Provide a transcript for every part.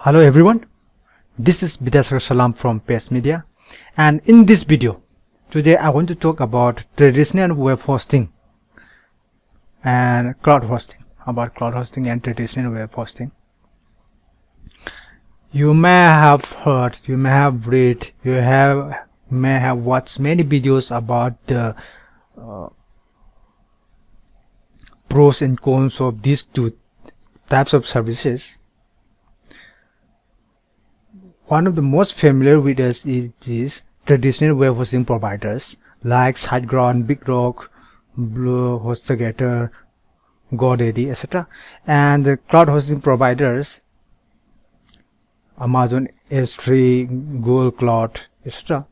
Hello everyone, this is Bidasar Salam from PS Media, and in this video today I want to talk about traditional web hosting and cloud hosting, and traditional web hosting. You may have heard, you may have read, may have watched many videos about the pros and cons of these two types of services. One of the most familiar with us is traditional web hosting providers like SiteGround, BigRock, Bluehost, GoDaddy, etc. And the cloud hosting providers Amazon S3, Google Cloud, etc.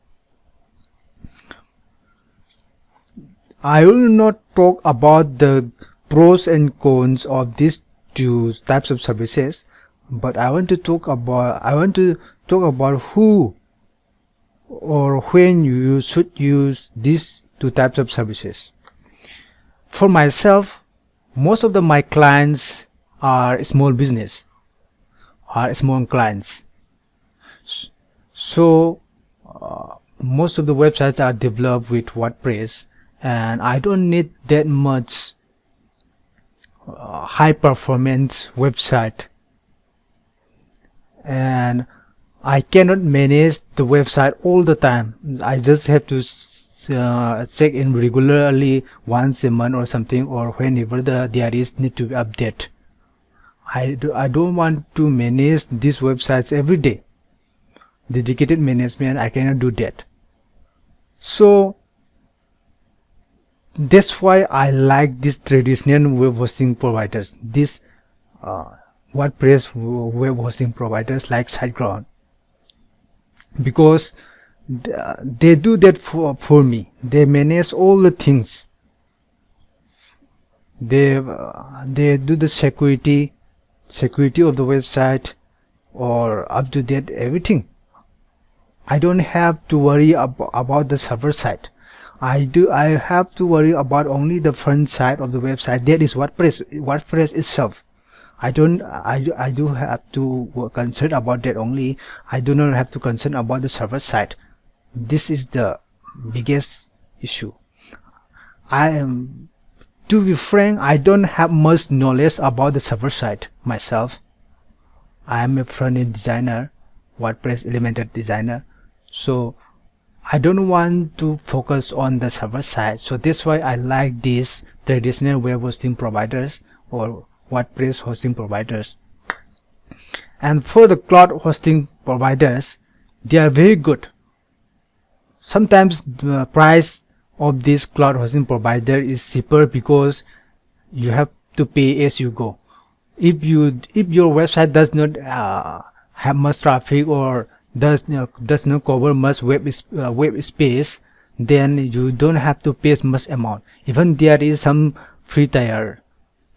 I will not talk about the pros and cons of these two types of services, but I want to talk about who or when you should use these two types of services. For myself, most of my clients are small business, are small clients. So most of the websites are developed with WordPress, and I don't need that much high performance website, and I cannot manage the website all the time. I just have to check in regularly once a month or something, or whenever there is need to be update. I don't want to manage these websites every day. Dedicated management, I cannot do that. So that's why I like these traditional web hosting providers, these WordPress web hosting providers like SiteGround, because they do that for me. They manage all the things. They do the security of the website, or up to date everything. I don't have to worry about the server side. I have to worry about only the front side of the website. That is WordPress itself. I do have to concern about that only. I do not have to concern about the server side. This is the biggest issue. To be frank, I don't have much knowledge about the server side myself. I am a front-end designer, WordPress Elementor designer, so I don't want to focus on the server side. So that's why I like these traditional web hosting providers or WordPress hosting providers. And for the cloud hosting providers, they are very good. Sometimes the price of this cloud hosting provider is cheaper because you have to pay as you go. If your website does not have much traffic, or does not cover much web space, then you don't have to pay much amount. Even there is some free tier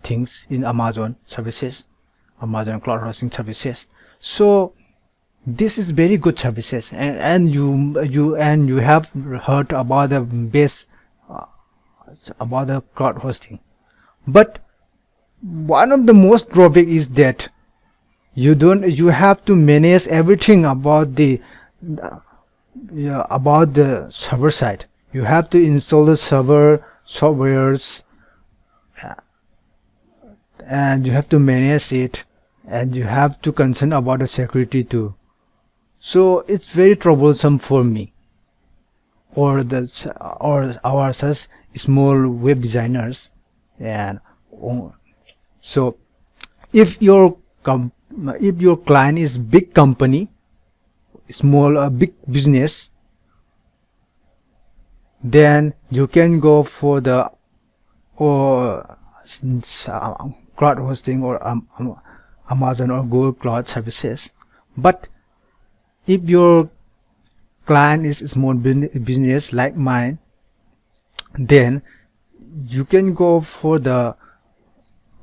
things in Amazon services, Amazon cloud hosting services. So this is very good services, and you have heard about the base about the cloud hosting. But one of the most drawback is that you have to manage everything about the server side. You have to install the softwares, and you have to manage it, and you have to concern about the security too. So it's very troublesome for me, or our such small web designers. And so if your client is big company, small big business, then you can go for the cloud hosting or Amazon or Google Cloud services. But if your client is small business like mine, then you can go for the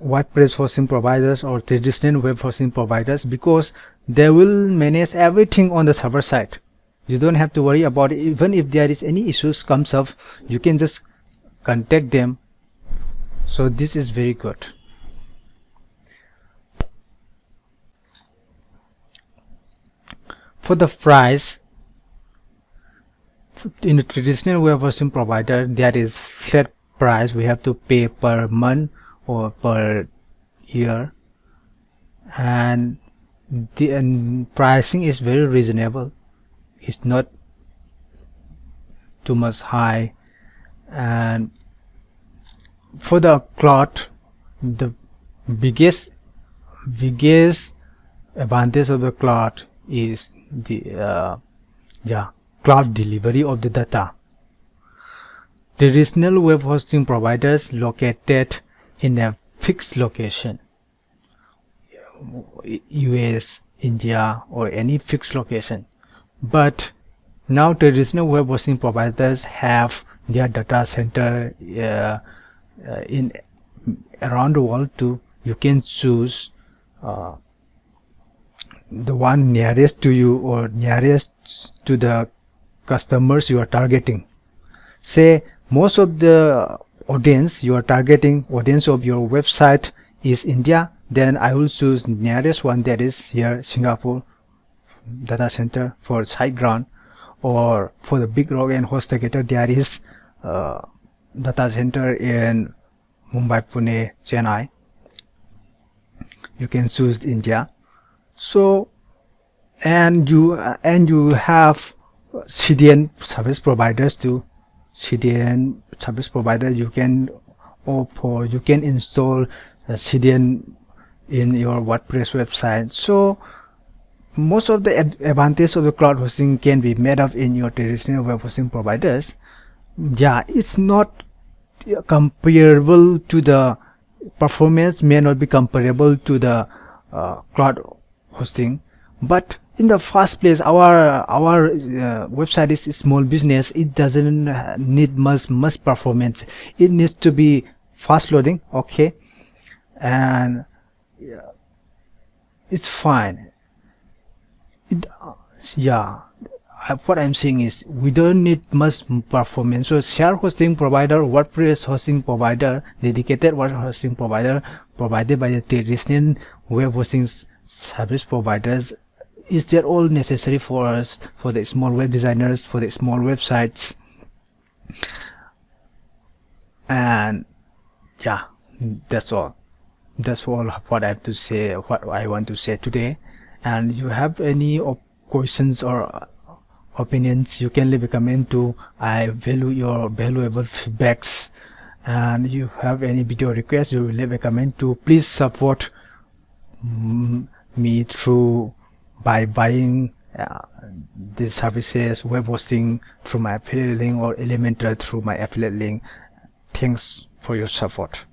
WordPress hosting providers or traditional web hosting providers, because they will manage everything on the server side. You don't have to worry about it. Even if there is any issues comes up, you can just contact them. So this is very good. For the price, in the traditional web hosting provider, there is flat price we have to pay per month or per year, and the pricing is very reasonable. It's not too much high. And for the cloud, the biggest advantage of the cloud is the cloud delivery of the data. Traditional web hosting providers located in a fixed location, US, India, or any fixed location, but now traditional web hosting providers have their data center in around the world too. You can choose the one nearest to you or nearest to the customers you are targeting. Say most of the audience you are targeting, audience of your website is India, then I will choose nearest one, that is here Singapore data center for SiteGround. Or for the Big Rock and HostGator, there is data center in Mumbai, Pune, Chennai. You can choose India. So and you have CDN service providers too. CDN service provider you can opt for. You can install CDN in your WordPress website. So most of the advantage of the cloud hosting can be made up in your traditional web hosting providers. Yeah, it's not comparable to the performance, may not be comparable to the cloud hosting, but in the first place, our website is a small business. It doesn't need much performance. It needs to be fast loading, okay, and yeah, it's fine. What I'm saying is we don't need much performance. So share hosting provider, WordPress hosting provider, dedicated web hosting provider provided by the traditional web hosting service providers, is there all necessary for us, for the small web designers, for the small websites. And yeah, that's all what I have to say, what I want to say today. And you have any questions or opinions, you can leave a comment too. I value your valuable feedbacks. And you have any video requests, you will leave a comment too. Please support me through by buying the services, web hosting through my affiliate link, or Elementor through my affiliate link. Thanks for your support.